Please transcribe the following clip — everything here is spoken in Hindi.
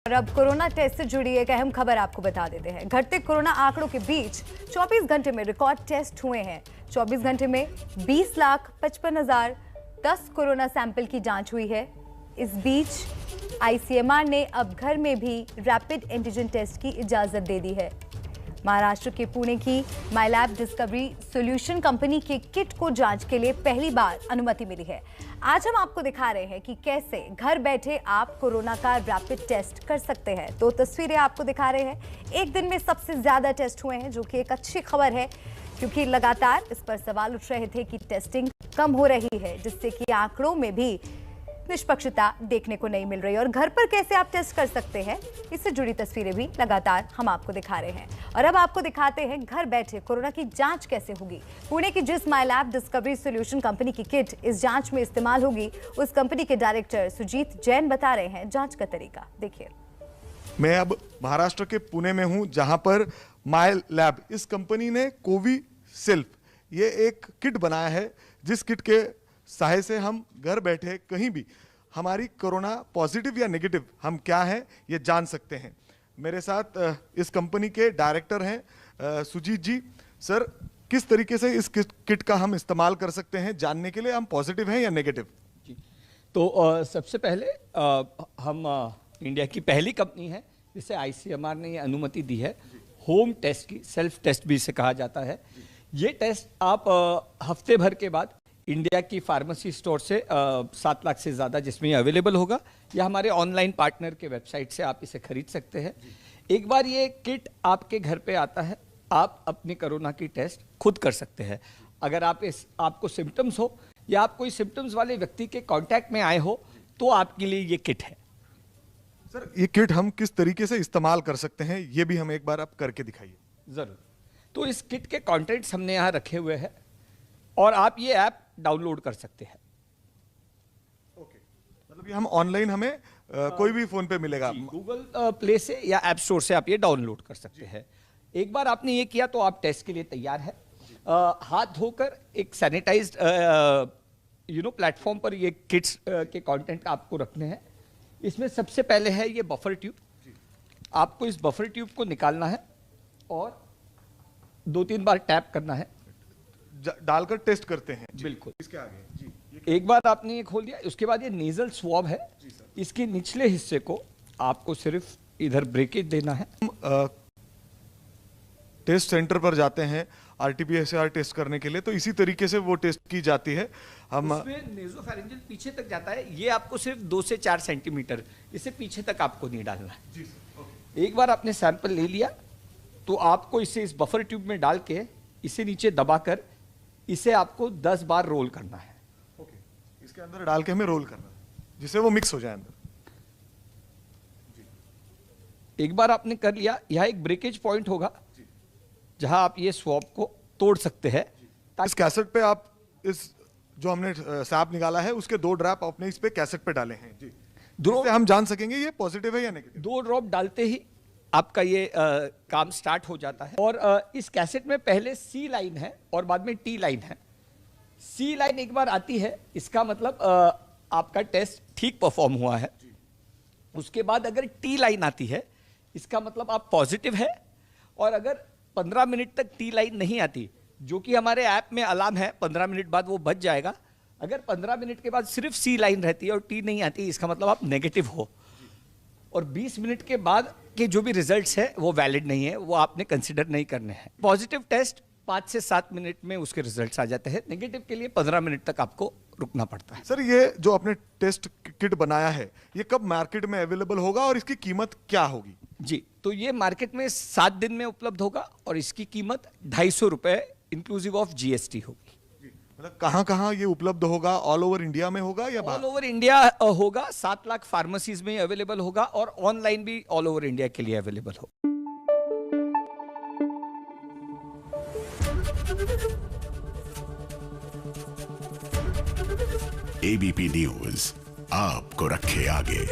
और अब कोरोना टेस्ट से जुड़ी एक अहम खबर आपको बता देते हैं। घटते कोरोना आंकड़ों के बीच 24 घंटे में रिकॉर्ड टेस्ट हुए हैं। 24 घंटे में 20,55,010 कोरोना सैंपल की जांच हुई है। इस बीच आईसीएमआर ने अब घर में भी रैपिड एंटीजन टेस्ट की इजाजत दे दी है। महाराष्ट्र के पुणे की माईलैब डिस्कवरी सॉल्यूशन कंपनी के किट को जांच के लिए पहली बार अनुमति मिली है। आज हम आपको दिखा रहे हैं कि कैसे घर बैठे आप कोरोना का रैपिड टेस्ट कर सकते हैं। तो तस्वीरें आपको दिखा रहे हैं। एक दिन में सबसे ज्यादा टेस्ट हुए हैं, जो कि एक अच्छी खबर है, क्योंकि लगातार इस पर सवाल उठ रहे थे कि टेस्टिंग कम हो रही है, जिससे कि आंकड़ों में भी निष्पक्षता देखने को नहीं मिल रही। और घर पर कैसे आप टेस्ट कर सकते हैं, इससे जुड़ी तस्वीरें भी लगातार हम आपको दिखा रहे हैं। और अब आपको दिखाते हैं घर बैठे कोरोना की जांच कैसे होगी। पुणे की जिस माईलैब डिस्कवरी सॉल्यूशन कंपनी की किट इस जांच में इस्तेमाल होगी, उस कंपनी के डायरेक्टर सुजीत जैन बता रहे हैं जांच का तरीका। देखिए, मैं अब महाराष्ट्र के पुणे में हूं, जहां पर माईलैब इस कंपनी ने कोविशील्ड ये एक किट बनाया है, जिस किट के सहायता से हम घर बैठे कहीं भी हमारी कोरोना पॉजिटिव या नेगेटिव हम क्या है ये जान सकते हैं। मेरे साथ इस कंपनी के डायरेक्टर हैं सुजीत जी। सर, किस तरीके से इस किट का हम इस्तेमाल कर सकते हैं जानने के लिए हम पॉजिटिव हैं या नेगेटिव? जी, तो सबसे पहले हम इंडिया की पहली कंपनी है जिसे आईसीएमआर ने ये अनुमति दी है होम टेस्ट की। सेल्फ टेस्ट भी इसे कहा जाता है। ये टेस्ट आप हफ्ते भर के बाद इंडिया की फार्मेसी स्टोर से 7 लाख से ज़्यादा जिसमें ये अवेलेबल होगा, या हमारे ऑनलाइन पार्टनर के वेबसाइट से आप इसे खरीद सकते हैं। एक बार ये किट आपके घर पे आता है, आप अपने कोरोना की टेस्ट खुद कर सकते हैं। अगर आपको सिम्टम्स हो या आप कोई सिम्टम्स वाले व्यक्ति के कांटेक्ट में आए हो, तो आपके लिए ये किट है। सर, ये किट हम किस तरीके से इस्तेमाल कर सकते हैं, ये भी हम एक बार आप करके दिखाइए। ज़रूर। तो इस किट के कंटेंट्स हमने यहाँ रखे हुए हैं और आप ये ऐप डाउनलोड कर सकते हैं। ओके, मतलब ये हम ऑनलाइन हमें कोई भी फोन पे मिलेगा? गूगल प्ले से या ऐप स्टोर से आप ये डाउनलोड कर सकते हैं। एक बार आपने ये किया तो आप टेस्ट के लिए तैयार है। हाथ धोकर एक सैनिटाइज्ड प्लेटफॉर्म पर ये किट्स के कंटेंट आपको रखने हैं। इसमें सबसे पहले है ये बफर ट्यूब। आपको इस बफर ट्यूब को निकालना है और 2-3 बार टैप करना है, डालकर टेस्ट करते हैं। बिल्कुल। इसके आगे जी, एक बार आपने ये खोल दिया, उसके बाद ये नेजल स्वॉब है। इसके निचले हिस्से को आपको सिर्फ इधर ब्रेकेज देना है। हम टेस्ट सेंटर पर जाते हैं आरटीपीसीआर टेस्ट करने के लिए, तो इसी तरीके से वो टेस्ट की जाती है। हम उसमें नेजोफेरेंजियल पीछे तक जाता है। ये आपको सिर्फ 2 से 4 सेंटीमीटर, इससे पीछे तक आपको नहीं डालना है। जी सर, ओके। एक बार आपने सैंपल ले लिया तो आपको इसे इस बफर ट्यूब में डाल के इसे नीचे दबाकर इसे आपको 10 बार रोल करना है। ओके, इसके अंदर डाल के हमें रोल करना है, जिससे वो मिक्स हो जाए अंदर। एक बार आपने कर लिया, यहाँ एक ब्रेकेज पॉइंट होगा जहां आप ये स्वॉब को तोड़ सकते हैं। इस कैसेट पे आप इस जो हमने सैप निकाला है उसके 2 ड्रॉप अपने इस पे कैसेट पे डाले हैं जी, जिससे हम जान सकेंगे ये पॉजिटिव है या नेगेटिव। 2 ड्रॉप डालते ही आपका ये काम स्टार्ट हो जाता है। और इस कैसेट में पहले सी लाइन है और बाद में टी लाइन है। सी लाइन एक बार आती है, इसका मतलब आपका टेस्ट ठीक परफॉर्म हुआ है। उसके बाद अगर टी लाइन आती है, इसका मतलब आप पॉजिटिव है। और अगर 15 मिनट तक टी लाइन नहीं आती, जो कि हमारे ऐप में अलार्म है, 15 मिनट बाद वो बच जाएगा। अगर 15 मिनट के बाद सिर्फ सी लाइन रहती है और टी नहीं आती, इसका मतलब आप नेगेटिव हो। और 20 मिनट के बाद के जो भी रिजल्ट्स है वो वैलिड नहीं है, वो आपने कंसिडर नहीं करने हैं। पॉजिटिव टेस्ट 5 से 7 मिनट में उसके रिजल्ट्स आ जाते हैं। नेगेटिव के लिए 15 मिनट तक आपको रुकना पड़ता है। सर, ये जो आपने टेस्ट किट बनाया है, ये कब मार्केट में अवेलेबल होगा और इसकी कीमत क्या होगी? जी, तो ये मार्केट में 7 दिन में उपलब्ध होगा और इसकी कीमत 250 रुपए इंक्लूसिव ऑफ जीएसटी होगी। मतलब कहाँ ये उपलब्ध होगा? ऑल ओवर इंडिया में होगा या ऑल ओवर इंडिया होगा। 7 लाख फार्मेसीज में अवेलेबल होगा और ऑनलाइन भी ऑल ओवर इंडिया के लिए अवेलेबल होगा। एबीपी न्यूज आपको रखे आगे।